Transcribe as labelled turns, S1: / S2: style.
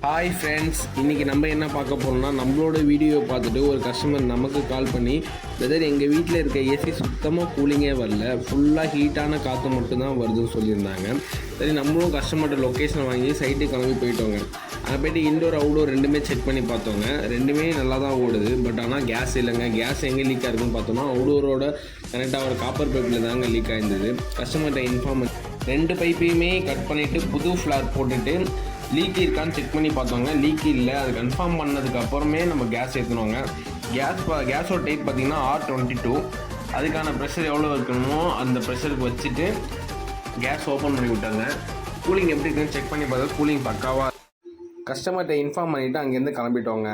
S1: Hi friends, இன்றைக்கி நம்ம என்ன பார்க்க போகிறோம்னா, நம்மளோட வீடியோ பார்த்துட்டு ஒரு கஸ்டமர் நமக்கு கால் பண்ணி, பிரதர் எங்கள் வீட்டில் இருக்க ஏசி சுத்தமாக கூலிங்கே வரல, ஃபுல்லாக ஹீட்டான காற்று மட்டும்தான் வருதுன்னு சொல்லியிருந்தாங்க. சரி, நம்மளும் கஸ்டமர்கிட்ட லொக்கேஷனை வாங்கி சைட்டுக்கு கிளம்பி போயிட்டோங்க. அங்கே போய்ட்டு இன்டோர் அவுடோர் ரெண்டுமே செக் பண்ணி பார்த்தோங்க. ரெண்டுமே நல்லா தான் ஓடுது. பட் ஆனால் கேஸ் இல்லைங்க. கேஸ் எங்கே லீக் ஆகிருக்குன்னு பார்த்தோம்னா, அவுடோரோட கனெக்டாக ஒரு காப்பர் பைப்பில் தாங்க லீக் ஆகிருந்தது. கஸ்டமர்கிட்ட இன்ஃபார்ம் 2 பைப்பையுமே கட் பண்ணிவிட்டு புது ஃப்ளார் போட்டுட்டு லீக் இருக்கான்னு செக் பண்ணி பார்த்தோங்க. லீக் இல்லை. அது கன்ஃபார்ம் பண்ணதுக்கு அப்புறமே நம்ம கேஸ் ஏற்றணுங்க. கேஸோட டைப் பார்த்திங்கன்னா R22. அதுக்கான ப்ரெஷர் எவ்வளோ இருக்கணுமோ அந்த ப்ரெஷருக்கு வச்சுட்டு கேஸ் ஓப்பன் பண்ணி விட்டாங்க. கூலிங் எப்படி இருக்குன்னு செக் பண்ணி பார்த்தா கூலிங் பக்காவாக. கஸ்டமர்கிட்ட இன்ஃபார்ம் பண்ணிவிட்டு அங்கேருந்து கிளம்பிட்டோங்க.